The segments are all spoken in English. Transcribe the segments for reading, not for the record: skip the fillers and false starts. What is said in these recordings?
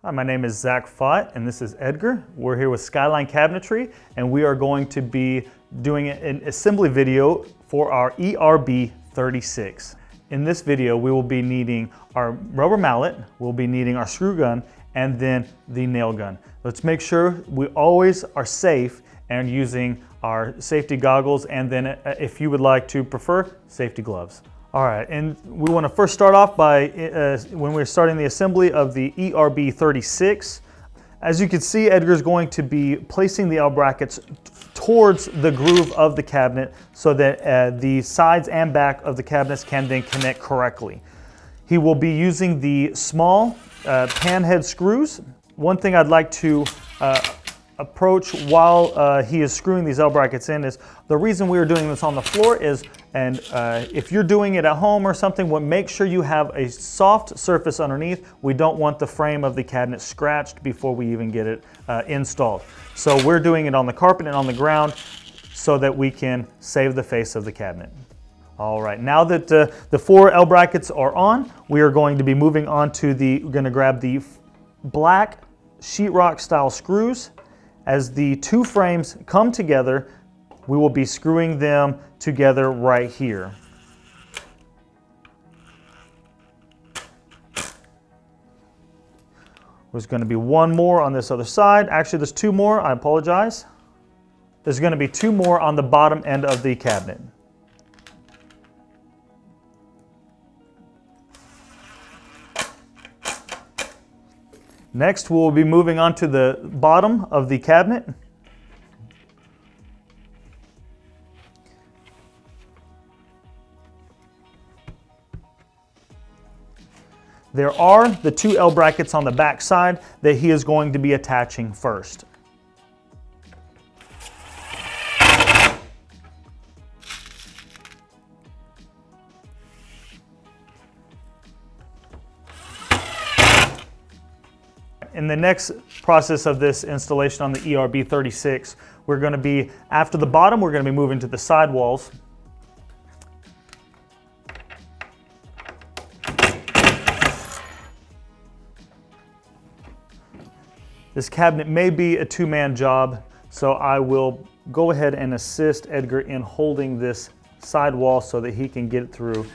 Hi, my name is Zach Fott and this is Edgar. We're here with Skyline Cabinetry and we are going to be doing an assembly video for our ERB36. In this video we will be needing our rubber mallet, we'll be needing our screw gun, and then the nail gun. Let's make sure we always are safe and using our safety goggles, and then if you would like to prefer, safety gloves. All right, and we want to first start off by when we're starting the assembly of the ERB36. As you can see, Edgar's going to be placing the L brackets towards the groove of the cabinet so that the sides and back of the cabinets can then connect correctly. He will be using the small pan head screws. One thing I'd like to approach while he is screwing these L brackets in is the reason we are doing this on the floor is, and if you're doing it at home or something, make sure you have a soft surface underneath. We don't want the frame of the cabinet scratched before we even get it installed. So we're doing it on the carpet and on the ground so that we can save the face of the cabinet. All right, now that the 4 L brackets are on, we are going to be moving on to we're going to grab the black sheetrock style screws. As the 2 frames come together, we will be screwing them together right here. There's going to be 1 more on this other side. Actually, there's 2 more, I apologize. There's going to be 2 more on the bottom end of the cabinet. Next, we'll be moving on to the bottom of the cabinet. There are the 2 L brackets on the back side that he is going to be attaching first. In the next process of this installation on the ERB36, we're going to be, after the bottom, we're going to be moving to the side walls. This cabinet may be a 2-man job, so I will go ahead and assist Edgar in holding this side wall so that he can get it through.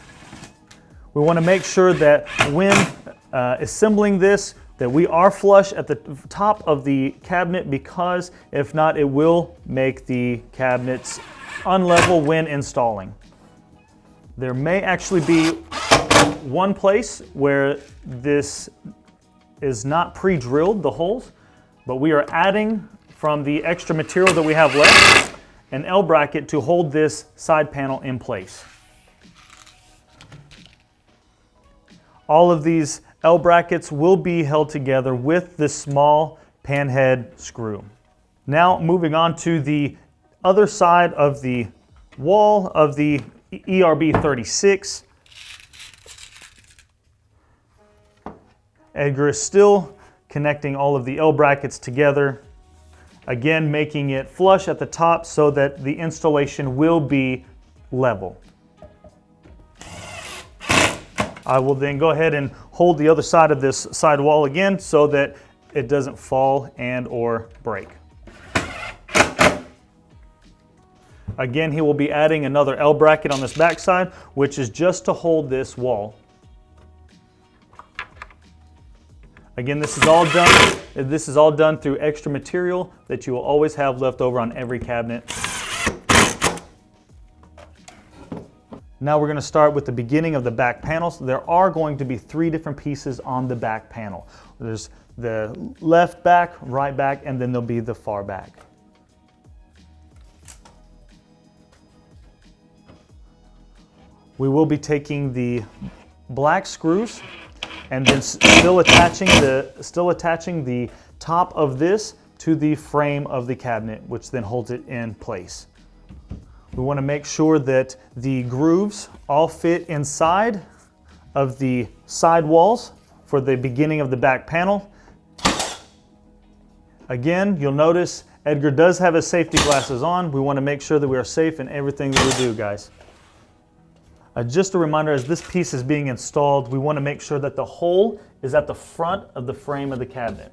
We want to make sure that when assembling this, that we are flush at the top of the cabinet, because if not, it will make the cabinets unlevel when installing. There may actually be one place where this is not pre-drilled, the holes, but we are adding from the extra material that we have left an L bracket to hold this side panel in place. All of these L brackets will be held together with this small pan head screw. Now moving on to the other side of the wall of the ERB36. Edgar is still connecting all of the L brackets together, again making it flush at the top so that the installation will be level. I will then go ahead and hold the other side of this side wall again so that it doesn't fall and or break. Again, he will be adding another L bracket on this back side, which is just to hold this wall. Again, this is all done through extra material that you will always have left over on every cabinet. Now we're going to start with the beginning of the back panels. There are going to be 3 different pieces on the back panel. There's the left back, right back, and then there'll be the far back. We will be taking the black screws and then still attaching the top of this to the frame of the cabinet, which then holds it in place. We want to make sure that the grooves all fit inside of the side walls for the beginning of the back panel. Again, you'll notice Edgar does have his safety glasses on. We want to make sure that we are safe in everything that we do, guys. Just a reminder, as this piece is being installed, we want to make sure that the hole is at the front of the frame of the cabinet.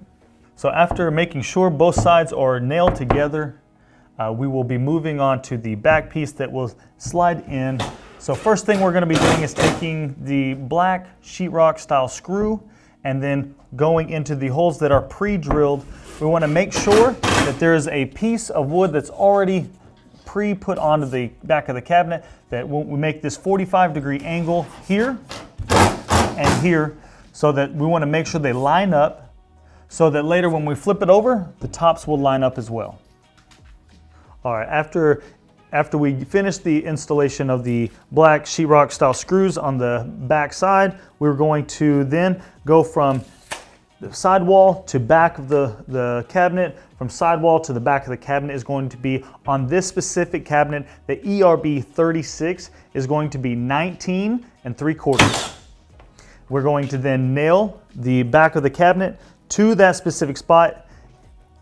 So after making sure both sides are nailed together, we will be moving on to the back piece that will slide in. So first thing we're going to be doing is taking the black sheetrock style screw and then going into the holes that are pre-drilled. We want to make sure that there is a piece of wood that's already pre-put onto the back of the cabinet, that we make this 45-degree angle here and here, so that we want to make sure they line up, so that later when we flip it over, the tops will line up as well. All right, after we finish the installation of the black sheetrock style screws on the back side, we're going to then go from the sidewall to back of the cabinet. From sidewall to the back of the cabinet is going to be, on this specific cabinet, the ERB 36 is going to be 19 3/4. We're going to then nail the back of the cabinet to that specific spot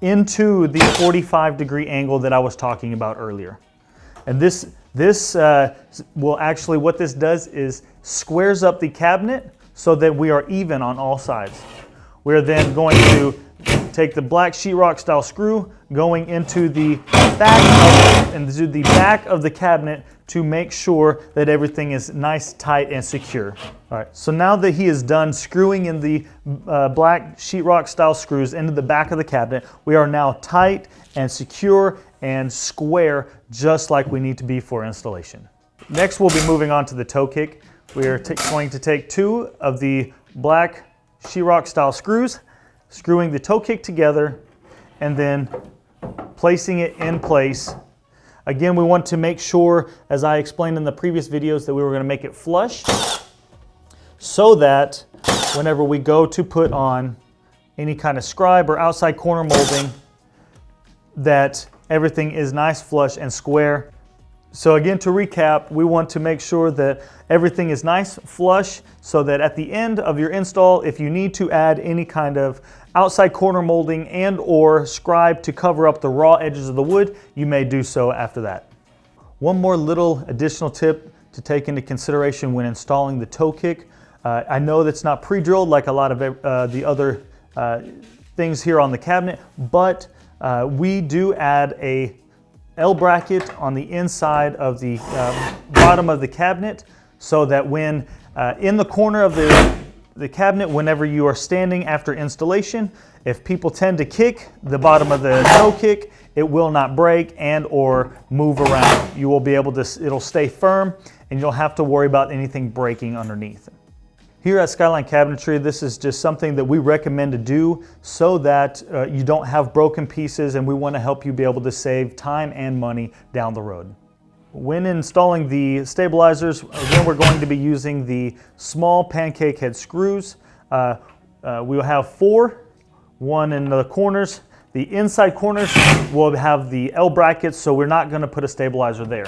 into the 45-degree angle that I was talking about earlier. And this will actually, what this does is squares up the cabinet so that we are even on all sides. We're then going to take the black sheetrock style screw going into the back of the cabinet to make sure that everything is nice, tight, and secure. All right, so now that he is done screwing in the black sheetrock style screws into the back of the cabinet, we are now tight and secure and square, just like we need to be for installation. Next, we'll be moving on to the toe kick. We are going to take 2 of the black sheetrock style screws, screwing the toe kick together, and then placing it in place. Again, we want to make sure, as I explained in the previous videos, that we were going to make it flush, so that whenever we go to put on any kind of scribe or outside corner molding, that everything is nice, flush, and square. So again, to recap, we want to make sure that everything is nice, flush, so that at the end of your install, if you need to add any kind of outside corner molding and or scribe to cover up the raw edges of the wood, you may do so after that. One more little additional tip to take into consideration when installing the toe kick. I know that's not pre-drilled like a lot of the other things here on the cabinet, but we do add a L bracket on the inside of the bottom of the cabinet, so that when in the corner of the cabinet, whenever you are standing after installation, if people tend to kick the bottom of the toe kick, it will not break and or move around. You will be able to, it'll stay firm, and you'll have to worry about anything breaking underneath. Here at Skyline Cabinetry, this is just something that we recommend to do so that you don't have broken pieces, and we want to help you be able to save time and money down the road. When installing the stabilizers, again, we're going to be using the small pancake head screws. We will have 4, 1 in the corners. The inside corners will have the L brackets, so we're not going to put a stabilizer there.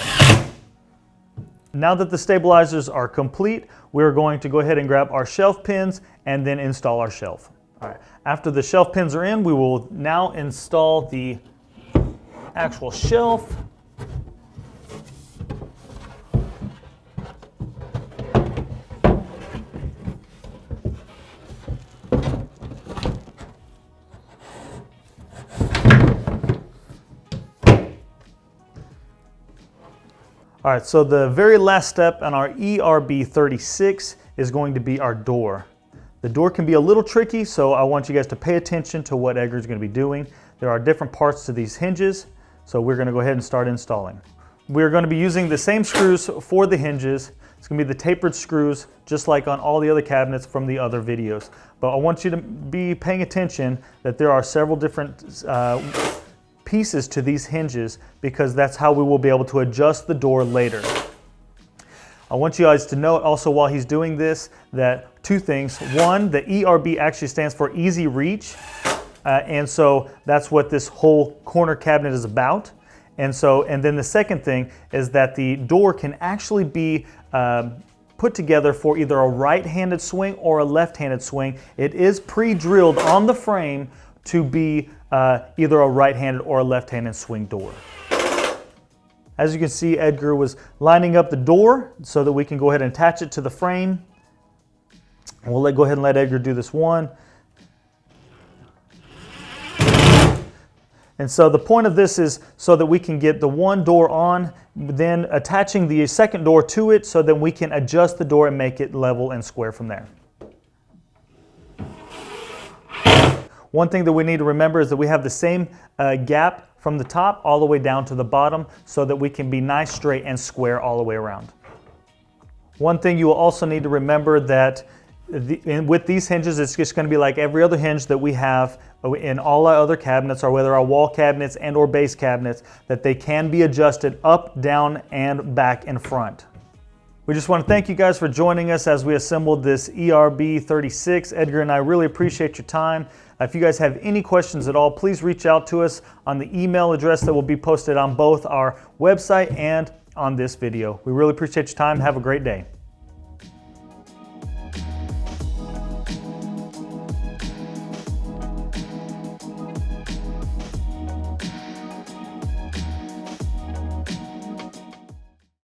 Now that the stabilizers are complete, we're going to go ahead and grab our shelf pins and then install our shelf. All right. After the shelf pins are in, we will now install the actual shelf. All right, so the very last step on our ERB 36 is going to be our door. The door can be a little tricky, so I want you guys to pay attention to what Edgar's going to be doing. There are different parts to these hinges, so we're going to go ahead and start installing. We're going to be using the same screws for the hinges. It's going to be the tapered screws, just like on all the other cabinets from the other videos. But I want you to be paying attention that there are several different pieces to these hinges, because that's how we will be able to adjust the door later. I want you guys to note also, while he's doing this, that 2 things. 1, the ERB actually stands for easy reach, and so that's what this whole corner cabinet is about. And then the second thing is that the door can actually be put together for either a right-handed swing or a left-handed swing. It is pre-drilled on the frame to be either a right-handed or a left-handed swing door. As you can see, Edgar was lining up the door so that we can go ahead and attach it to the frame. We'll go ahead and let Edgar do this one. And so the point of this is so that we can get the one door on, then attaching the second door to it so that we can adjust the door and make it level and square from there. One thing that we need to remember is that we have the same gap from the top all the way down to the bottom so that we can be nice, straight, and square all the way around. One thing you will also need to remember that with these hinges, it's just going to be like every other hinge that we have in all our other cabinets, or whether our wall cabinets and or base cabinets, that they can be adjusted up, down, and back and front. We just want to thank you guys for joining us as we assembled this ERB 36. Edgar and I really appreciate your time. If you guys have any questions at all, please reach out to us on the email address that will be posted on both our website and on this video. We really appreciate your time. Have a great day.